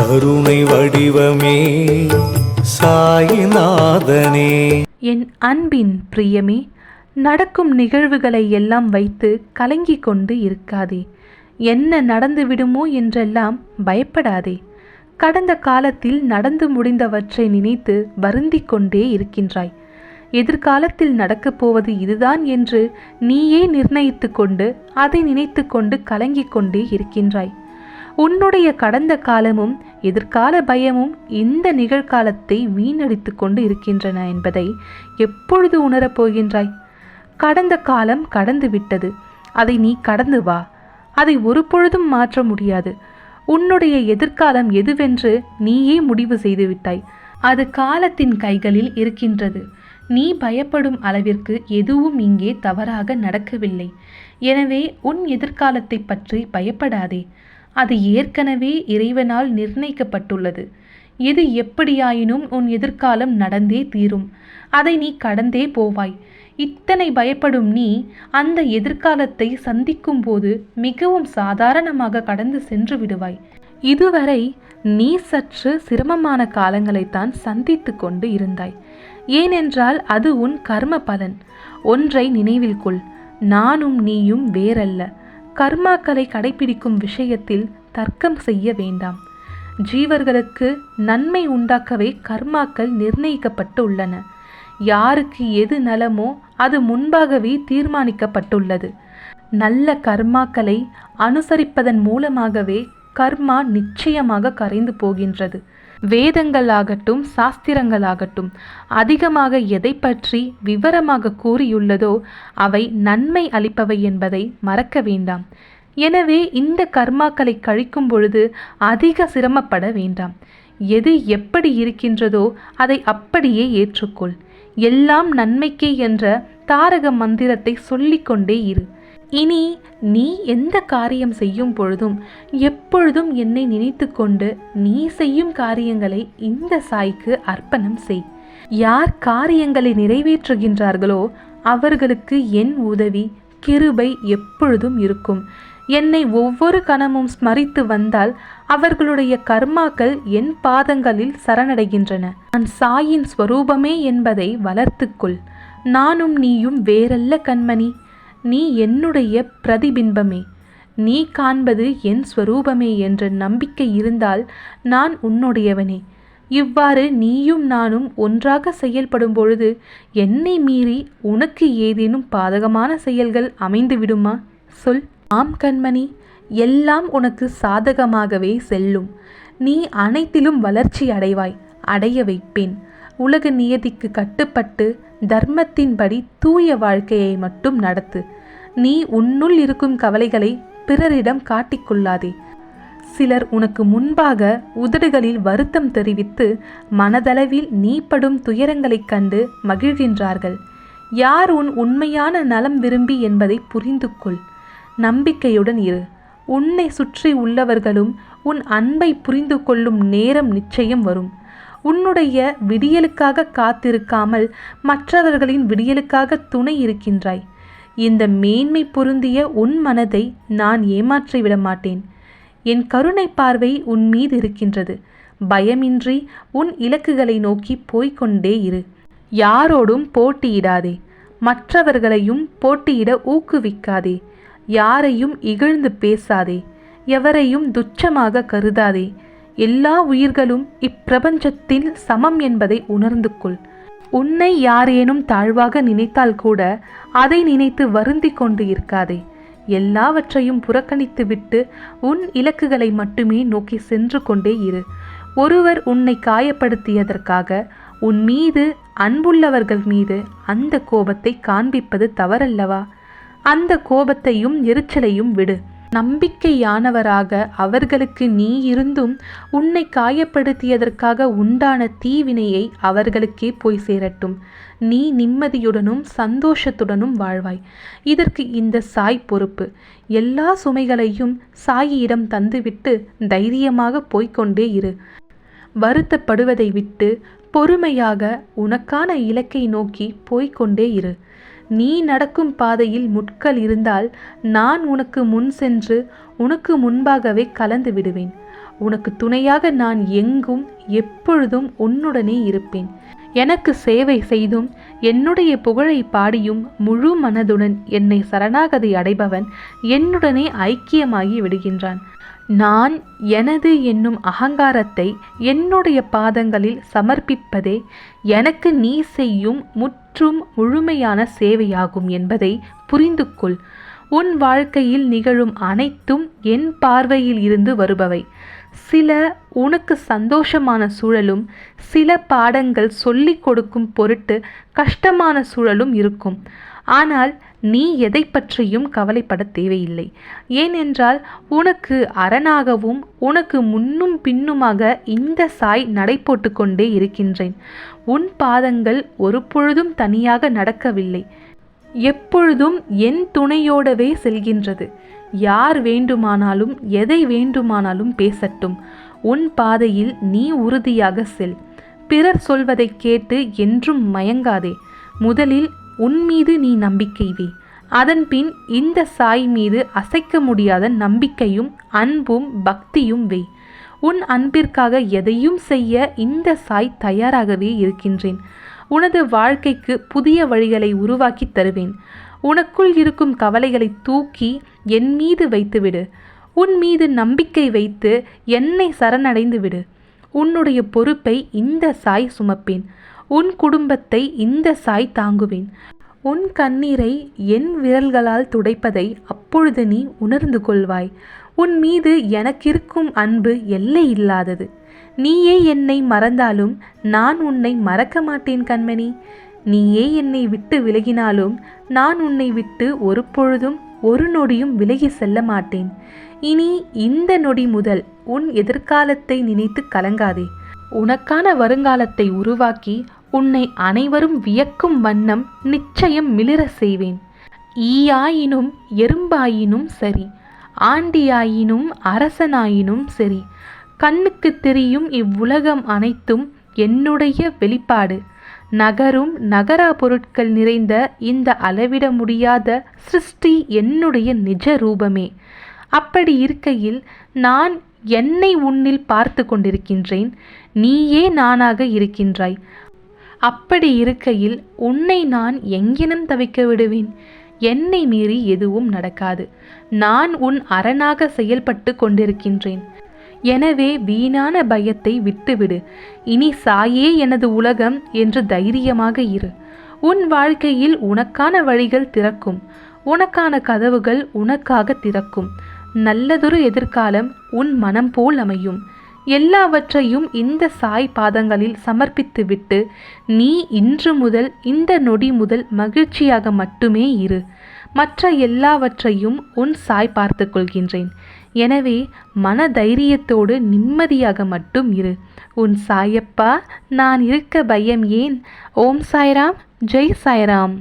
கருணை வடிவமே சாயிநாதனே. என் அன்பின் பிரியமே, நடக்கும் நிகழ்வுகளை எல்லாம் வைத்து கலங்கிக் கொண்டு இருக்காதே. என்ன நடந்து விடுமோ என்றெல்லாம் பயப்படாதே. கடந்த காலத்தில் நடந்து முடிந்தவற்றை நினைத்து வருந்திக் கொண்டே இருக்கின்றாய். எதிர்காலத்தில் நடக்கப் போவது இதுதான் என்று நீயே நிர்ணயித்து கொண்டு அதை நினைத்து கொண்டு கலங்கிக் கொண்டே இருக்கின்றாய். உன்னுடைய கடந்த காலமும் எதிர்கால பயமும் இந்த நிகழ்காலத்தை வீணடித்து கொண்டு இருக்கின்றன என்பதை எப்பொழுது உணரப்போகின்றாய்? கடந்த காலம் கடந்து விட்டது. அதை நீ கடந்து வா. அதை ஒரு பொழுதும் மாற்ற முடியாது. உன்னுடைய எதிர்காலம் எதுவென்று நீயே முடிவு செய்து விட்டாய். அது காலத்தின் கைகளில் இருக்கின்றது. நீ பயப்படும் அளவிற்கு எதுவும் இங்கே தவறாக நடக்கவில்லை. எனவே உன் எதிர்காலத்தை பற்றி பயப்படாதே. அது ஏற்கனவே இறைவனால் நிர்ணயிக்கப்பட்டுள்ளது. எது எப்படியாயினும் உன் எதிர்காலம் நடந்தே தீரும். அதை நீ கடந்தே போவாய். இத்தனை பயப்படும் நீ அந்த எதிர்காலத்தை சந்திக்கும் போது மிகவும் சாதாரணமாக கடந்து சென்று விடுவாய். இதுவரை நீ சற்று சிரமமான காலங்களைத்தான் சந்தித்து கொண்டு இருந்தாய். ஏனென்றால் அது உன் கர்ம பலன். ஒன்றை நினைவில் கொள், நானும் நீயும் வேறல்ல. கர்மாக்களை கடைபிடிக்கும் விஷயத்தில் தர்க்கம் செய்ய வேண்டாம். ஜீவர்களுக்கு நன்மை உண்டாக்கவே கர்மாக்கள் நிர்ணயிக்கப்பட்டு உள்ளன. யாருக்கு எது நலமோ அது முன்பாகவே தீர்மானிக்கப்பட்டுள்ளது. நல்ல கர்மாக்களை அனுசரிப்பதன் மூலமாகவே கர்மா நிச்சயமாக கரைந்து போகின்றது. வேதங்களாகட்டும் சாஸ்திரங்களாகட்டும் அதிகமாக எதை பற்றி விவரமாக கூறியுள்ளதோ அவை நன்மை அளிப்பவை என்பதை மறக்க வேண்டாம். எனவே இந்த கர்மாக்களை கழிக்கும் பொழுது அதிக சிரமப்பட வேண்டாம். எது எப்படி இருக்கின்றதோ அதை அப்படியே ஏற்றுக்கொள். எல்லாம் நன்மைக்கே என்ற தாரக மந்திரத்தை சொல்லிக்கொண்டே இரு. இனி நீ எந்த காரியம் செய்யும் பொழுதும் எப்பொழுதும் என்னை நினைத்து கொண்டு நீ செய்யும் காரியங்களை இந்த சாய்க்கு அர்ப்பணம் செய். யார் காரியங்களை நிறைவேற்றுகின்றார்களோ அவர்களுக்கு என் உதவி கிருபை எப்பொழுதும் இருக்கும். என்னை ஒவ்வொரு கணமும் ஸ்மரித்து வந்தால் அவர்களுடைய கர்மாக்கள் என் பாதங்களில் சரணடைகின்றன. நான் சாயின் ஸ்வரூபமே என்பதை வளர்த்துக்கொள். நானும் நீயும் வேறல்ல கண்மணி. நீ என்னுடைய பிரதிபிம்பமே. நீ காண்பது என் ஸ்வரூபமே என்ற நம்பிக்கை இருந்தால் நான் உன்னுடையவனே. இவ்வாறு நீயும் நானும் ஒன்றாக செயல்படும் பொழுது என்னை மீறி உனக்கு ஏதேனும் பாதகமான செயல்கள் அமைந்து விடுமா? சொல். ஆம் கண்மணி, எல்லாம் உனக்கு சாதகமாகவே செல்லும். நீ அனைத்திலும் வளர்ச்சி அடைவாய். அடைய வைப்பேன். உலக நியதிக்கு கட்டுப்பட்டு தர்மத்தின்படி தூய வாழ்க்கையை மட்டும் நடத்து. நீ உன்னுள் இருக்கும் கவலைகளை பிறரிடம் காட்டிக்கொள்ளாதே. சிலர் உனக்கு முன்பாக உதடுகளில் வருத்தம் தெரிவித்து மனதளவில் நீ படும் துயரங்களைக் கண்டு மகிழ்கின்றார்கள். யார் உன் உண்மையான நலம் விரும்பி என்பதை புரிந்து கொள். நம்பிக்கையுடன் இரு. உன்னை சுற்றி உள்ளவர்களும் உன் அன்பை புரிந்து கொள்ளும் நேரம் நிச்சயம் வரும். உன்னுடைய விடியலுக்காக காத்திருக்காமல் மற்றவர்களின் விடியலுக்காக துணை இருக்கின்றாய். இந்த மேன்மை பொருந்திய உன் மனதை நான் ஏமாற்றிவிட மாட்டேன். என் கருணை பார்வை உன் மீது இருக்கின்றது. பயமின்றி உன் இலக்குகளை நோக்கி போய்கொண்டே இரு. யாரோடும் போட்டியிடாதே. மற்றவர்களையும் போட்டியிட ஊக்குவிக்காதே. யாரையும் இகழ்ந்து பேசாதே. எவரையும் துச்சமாக கருதாதே. எல்லா உயிர்களும் இப்பிரபஞ்சத்தில் சமம் என்பதை உணர்ந்து கொள். உன்னை யாரேனும் தாழ்வாக நினைத்தால் கூட அதை நினைத்து வருந்தி கொண்டு இருக்காதே. எல்லாவற்றையும் புறக்கணித்துவிட்டு உன் இலக்குகளை மட்டுமே நோக்கி சென்று கொண்டே இரு. ஒருவர் உன்னை காயப்படுத்தியதற்காக உன் மீது அன்புள்ளவர்கள் மீது அந்த கோபத்தை காண்பிப்பது தவறல்லவா? அந்த கோபத்தையும் எரிச்சலையும் விடு. நம்பிக்கையானவராக அவர்களுக்கு நீ இருந்தும் உன்னை காயப்படுத்தியதற்காக உண்டான தீவினையை அவர்களுக்கே போய் சேரட்டும். நீ நிம்மதியுடனும் சந்தோஷத்துடனும் வாழ்வாய். இதற்கு இந்த சாய் பொறுப்பு. எல்லா சுமைகளையும் சாயியிடம் தந்துவிட்டு தைரியமாக போய்கொண்டே இரு. வருத்தப்படுவதை விட்டு பொறுமையாக உனக்கான இலக்கை நோக்கி போய்கொண்டே இரு. நீ நடக்கும் பாதையில் முட்கள் இருந்தால் நான் உனக்கு முன் சென்று உனக்கு முன்பாகவே கலந்து விடுவேன். உனக்கு துணையாக நான் எங்கும் எப்பொழுதும் உன்னுடனே இருப்பேன். எனக்கு சேவை செய்தும் என்னுடைய புகழை பாடியும் முழு மனதுடன் என்னை சரணாகதி அடைபவன் என்னுடனே ஐக்கியமாகி விடுகின்றான். நான் எனது என்னும் அகங்காரத்தை என்னுடைய பாதங்களில் சமர்ப்பிப்பதே எனக்கு நீ செய்யும் முற்றும் முழுமையான சேவையாகும் என்பதை புரிந்து கொள். உன் வாழ்க்கையில் நிகழும் அனைத்தும் என் பார்வையில் இருந்து வருபவை. சில உனக்கு சந்தோஷமான சூழலும் சில பாடங்கள் சொல்லிக் கொடுக்கும் பொருட்டு கஷ்டமான சூழலும் இருக்கும். ஆனால் நீ எதை பற்றியும் கவலைப்பட தேவையில்லை. ஏனென்றால் உனக்கு அரணாகவும் உனக்கு முன்னும் பின்னுமாக இந்த சாய் நடை போட்டு கொண்டே இருக்கின்றேன். உன் பாதங்கள் ஒரு பொழுதும் தனியாக நடக்கவில்லை, எப்பொழுதும் என் துணையோடவே செல்கின்றது. யார் வேண்டுமானாலும் எதை வேண்டுமானாலும் பேசட்டும். உன் பாதையில் நீ உறுதியாக செல். பிறர் சொல்வதை கேட்டு என்றும் மயங்காதே. முதலில் உன் மீது நீ நம்பிக்கை வை. அதன்பின் இந்த சாய் மீது அசைக்க முடியாத நம்பிக்கையும் அன்பும் பக்தியும் வை. உன் அன்பிற்காக எதையும் செய்ய இந்த சாய் தயாராகவே இருக்கின்றேன். உனது வாழ்க்கைக்கு புதிய வழிகளை உருவாக்கி தருவேன். உனக்குள் இருக்கும் கவலைகளை தூக்கி என் மீது வைத்துவிடு. உன் மீது நம்பிக்கை வைத்து என்னை சரணடைந்து விடு. உன்னுடைய பொறுப்பை இந்த சாய் சுமப்பேன். உன் குடும்பத்தை இந்த சாய் தாங்குவேன். உன் கண்ணீரை என் விரல்களால் துடைப்பதை அப்பொழுது நீ உணர்ந்து கொள்வாய். உன் மீது எனக்கிருக்கும் அன்பு எல்லை இல்லாதது. நீயே என்னை மறந்தாலும் நான் உன்னை மறக்க மாட்டேன் கண்மணி. நீயே என்னை விட்டு விலகினாலும் நான் உன்னை விட்டு ஒரு பொழுதும் ஒரு நொடியும் விலகி செல்ல மாட்டேன். இனி இந்த நொடி முதல் உன் எதிர்காலத்தை நினைத்து கலங்காதே. உனக்கான வருங்காலத்தை உருவாக்கி உன்னை அனைவரும் வியக்கும் வண்ணம் நிச்சயம் மிளிர செய்வேன். ஈயாயினும் எறும்பாயினும் சரி, ஆண்டியாயினும் அரசனாயினும் சரி, கண்ணுக்கு தெரியும் இவ்வுலகம் அனைத்தும் என்னுடைய வெளிப்பாடு. நகரும் நகரா பொருட்கள் நிறைந்த இந்த அளவிட முடியாத சிருஷ்டி என்னுடைய நிஜ ரூபமே. அப்படி இருக்கையில் நான் என்னை உன்னில் பார்த்து கொண்டிருக்கின்றேன். நீயே நானாக இருக்கின்றாய். அப்படி இருக்கையில் உன்னை நான் எங்கெனம் தவிக்க விடுவேன்? என்னை மீறி எதுவும் நடக்காது. நான் உன் அரணாக செயல்பட்டு கொண்டிருக்கின்றேன். எனவே வீணான பயத்தை விட்டுவிடு. இனி சாயே எனது உலகம் என்று தைரியமாக இரு. உன் வாழ்க்கையில் உனக்கான வழிகள் திறக்கும். உனக்கான கதவுகள் உனக்காக திறக்கும். நல்லதொரு எதிர்காலம் உன் மனம் போல் அமையும். எல்லாவற்றையும் இந்த சாய் பாதங்களில் சமர்ப்பித்துவிட்டு நீ இன்று முதல் இந்த நொடி முதல் மகிழ்ச்சியாக மட்டுமே இரு. மற்ற எல்லாவற்றையும் உன் சாய் பார்த்து கொள்கின்றேன். எனவே மன தைரியத்தோடு நிம்மதியாக மட்டும் இரு. உன் சாயப்பா, நான் இருக்க பயம் ஏன்? ஓம் சாய்ராம், ஜெய் சாய்ராம்.